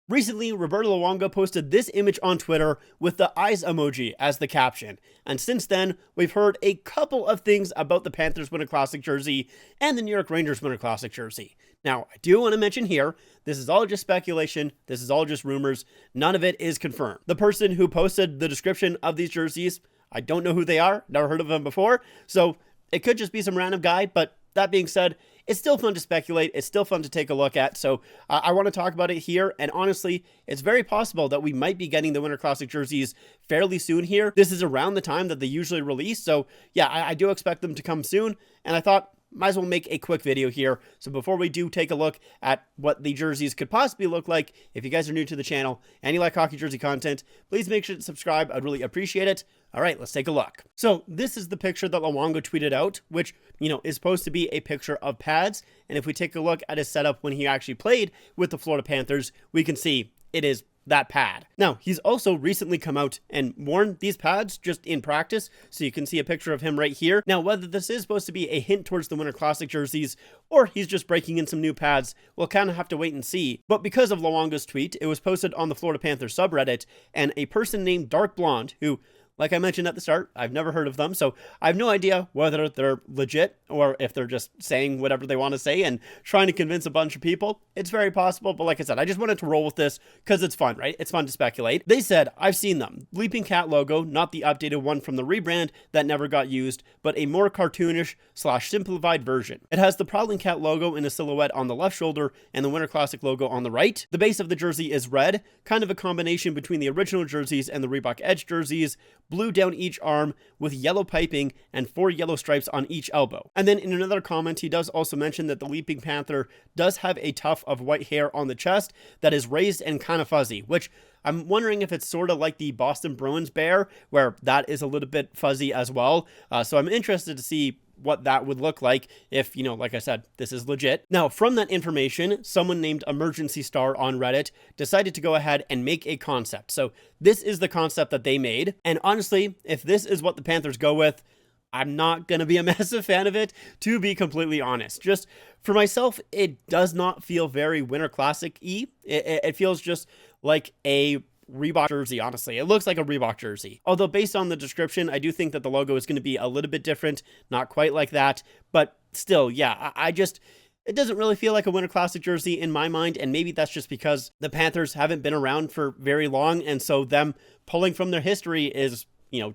Recently, Roberto Luongo posted this image on Twitter with the eyes emoji as the caption. And since then, we've heard a couple of things about the Panthers Winter Classic jersey and the New York Rangers Winter Classic jersey. Now, I do want to mention here, this is all just speculation, this is all just rumors, none of it is confirmed. The person who posted the description of these jerseys, I don't know who they are, never heard of them before, so it could just be some random guy, but that being said, it's still fun to speculate. It's still fun to take a look at. So I want to talk about it here. And honestly, it's very possible that we might be getting the Winter Classic jerseys fairly soon here. This is around the time that they usually release. So yeah, I do expect them to come soon. And I thought, might as well make a quick video here. So before we do take a look at what the jerseys could possibly look like, if you guys are new to the channel and you like hockey jersey content, please make sure to subscribe. I'd really appreciate it. All right, let's take a look. So this is the picture that Luongo tweeted out, which, is supposed to be a picture of pads. And if we take a look at his setup when he actually played with the Florida Panthers, we can see it is that pad. Now, he's also recently come out and worn these pads just in practice, so you can see a picture of him right here. Now, whether this is supposed to be a hint towards the Winter Classic jerseys, or he's just breaking in some new pads, we'll kind of have to wait and see. But because of Luongo's tweet, it was posted on the Florida Panthers subreddit, and a person named Dark Blonde, who, like I mentioned at the start, I've never heard of them, so I have no idea whether they're legit or if they're just saying whatever they want to say and trying to convince a bunch of people. It's very possible, but like I said, I just wanted to roll with this because it's fun, right? It's fun to speculate. They said, I've seen them. Leaping Cat logo, not the updated one from the rebrand that never got used, but a more cartoonish / simplified version. It has the Prowling Cat logo in a silhouette on the left shoulder and the Winter Classic logo on the right. The base of the jersey is red, kind of a combination between the original jerseys and the Reebok Edge jerseys, blue down each arm with yellow piping and 4 yellow stripes on each elbow. And then in another comment, he does also mention that the Leaping Panther does have a tuft of white hair on the chest that is raised and kind of fuzzy, which I'm wondering if it's sort of like the Boston Bruins bear, where that is a little bit fuzzy as well. So I'm interested to see what that would look like if, like I said, this is legit. Now, from that information, someone named Emergency Star on Reddit decided to go ahead and make a concept. So this is the concept that they made. And honestly, if this is what the Panthers go with, I'm not going to be a massive fan of it, to be completely honest. Just for myself, it does not feel very Winter Classic-y. It feels just like a Reebok jersey, honestly. It looks like a Reebok jersey. Although based on the description, I do think that the logo is going to be a little bit different, not quite like that, but still, yeah, it doesn't really feel like a Winter Classic jersey in my mind, and maybe that's just because the Panthers haven't been around for very long, and so them pulling from their history is,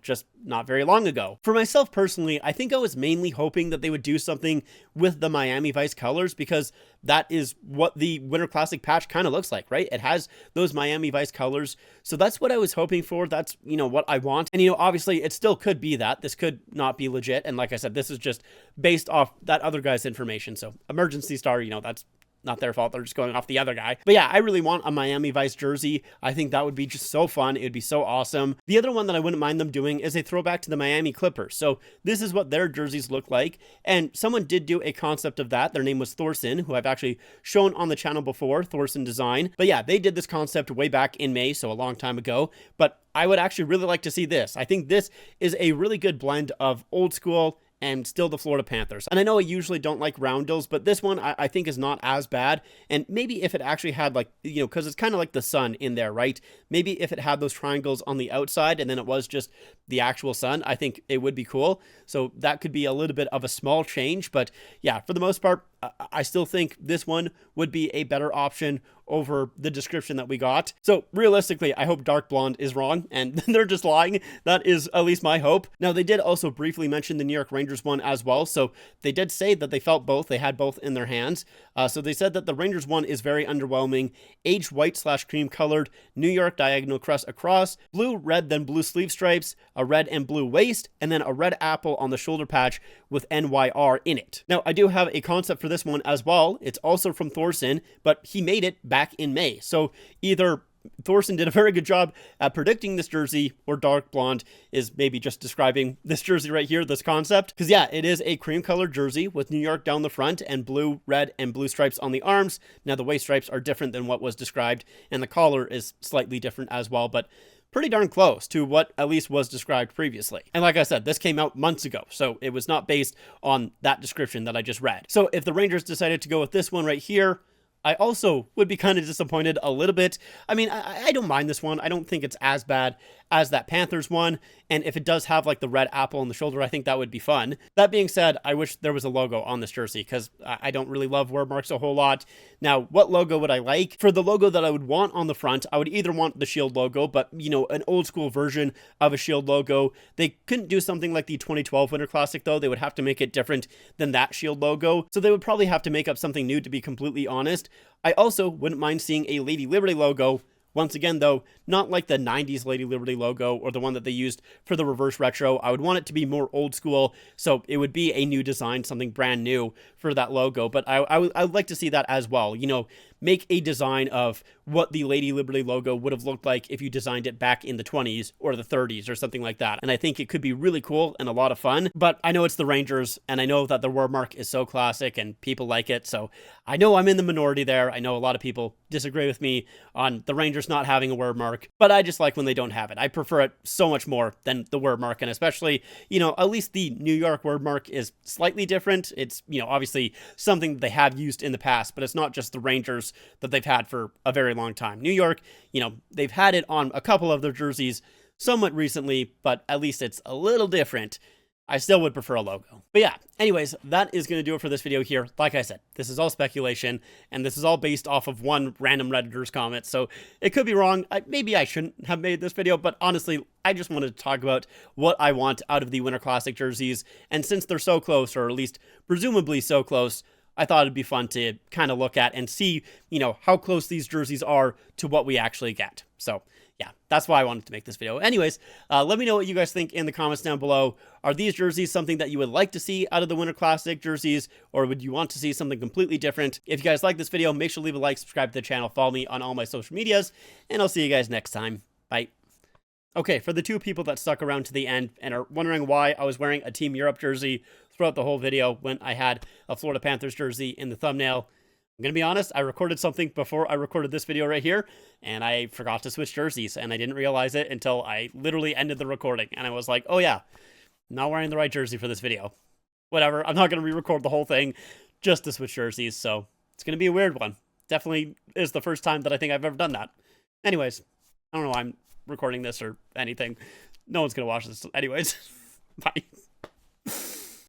just not very long ago. For myself personally, I think I was mainly hoping that they would do something with the Miami Vice colors, because that is what the Winter Classic patch kind of looks like, right? It has those Miami Vice colors. So that's what I was hoping for. That's, what I want. And, obviously it still could be that. This could not be legit. And like I said, this is just based off that other guy's information. So Emergency Star, that's not their fault. They're just going off the other guy. But yeah, I really want a Miami Vice jersey. I think that would be just so fun. It would be so awesome. The other one that I wouldn't mind them doing is a throwback to the Miami Clippers. So this is what their jerseys look like. And someone did do a concept of that. Their name was Thorson, who I've actually shown on the channel before, Thorson Design. But yeah, they did this concept way back in May, so a long time ago. But I would actually really like to see this. I think this is a really good blend of old school and still the Florida Panthers. And I know I usually don't like roundels, but this one I think is not as bad. And maybe if it actually had because it's kind of like the sun in there, right? Maybe if it had those triangles on the outside and then it was just the actual sun, I think it would be cool. So that could be a little bit of a small change, but yeah, for the most part, I still think this one would be a better option over the description that we got. So realistically, I hope Dark Blonde is wrong and they're just lying. That is at least my hope. Now, they did also briefly mention the New York Rangers one as well. So they did say that they felt both. They had both in their hands. So they said that the Rangers one is very underwhelming. Aged white / cream colored, New York diagonal crest across, blue, red, then blue sleeve stripes, a red and blue waist, and then a red apple on the shoulder patch with NYR in it. Now, I do have a concept for this one as well. It's also from Thorson, but he made it back in May. So either Thorson did a very good job at predicting this jersey, or Dark Blonde is maybe just describing this jersey right here, this concept. Because yeah, it is a cream colored jersey with New York down the front and blue, red, and blue stripes on the arms. Now the waist stripes are different than what was described, and the collar is slightly different as well, but pretty darn close to what at least was described previously. And like I said, this came out months ago, so it was not based on that description that I just read. So if the Rangers decided to go with this one right here, I also would be kind of disappointed a little bit. I mean, I don't mind this one. I don't think it's as bad as that Panthers one. And if it does have like the red apple on the shoulder, I think that would be fun. That being said, I wish there was a logo on this jersey because I don't really love word marks a whole lot. Now, what logo would I like? For the logo that I would want on the front, I would either want the Shield logo, but you know, an old school version of a Shield logo. They couldn't do something like the 2012 Winter Classic though. They would have to make it different than that Shield logo. So they would probably have to make up something new, to be completely honest. I also wouldn't mind seeing a Lady Liberty logo. Once again, though, not like the 90s Lady Liberty logo or the one that they used for the reverse retro. I would want it to be more old school, so it would be a new design, something brand new for that logo. But I would like to see that as well. You know, make a design of what the Lady Liberty logo would have looked like if you designed it back in the 20s or the 30s or something like that. And I think it could be really cool and a lot of fun. But I know it's the Rangers, and I know that the word mark is so classic and people like it. So I know I'm in the minority there. I know a lot of people disagree with me on the Rangers not having a word mark, but I just like when they don't have it. I prefer it so much more than the word mark, and especially, you know, at least the New York word mark is slightly different. It's, you know, obviously something that they have used in the past, but it's not just the Rangers that they've had for a very long time. New York, you know, they've had it on a couple of their jerseys somewhat recently, but at least it's a little different. I still would prefer a logo. But yeah, anyways, that is going to do it for this video here. Like I said, this is all speculation, and this is all based off of one random Redditor's comment, so it could be wrong. Maybe I shouldn't have made this video, but honestly, I just wanted to talk about what I want out of the Winter Classic jerseys, and since they're so close, or at least presumably so close, I thought it'd be fun to kind of look at and see, you know, how close these jerseys are to what we actually get. So yeah, that's why I wanted to make this video. Anyways, let me know what you guys think in the comments down below. Are these jerseys something that you would like to see out of the Winter Classic jerseys, or would you want to see something completely different? If you guys like this video, make sure to leave a like, subscribe to the channel, follow me on all my social medias, and I'll see you guys next time. Bye. Okay, for the two people that stuck around to the end and are wondering why I was wearing a Team Europe jersey throughout the whole video when I had a Florida Panthers jersey in the thumbnail, I'm going to be honest, I recorded something before I recorded this video right here, and I forgot to switch jerseys, and I didn't realize it until I literally ended the recording, and I was like, oh yeah, I'm not wearing the right jersey for this video. Whatever, I'm not going to re-record the whole thing just to switch jerseys, so it's going to be a weird one. Definitely is the first time that I think I've ever done that. Anyways, I don't know why I'm recording this or anything. No one's going to watch this anyways. Bye.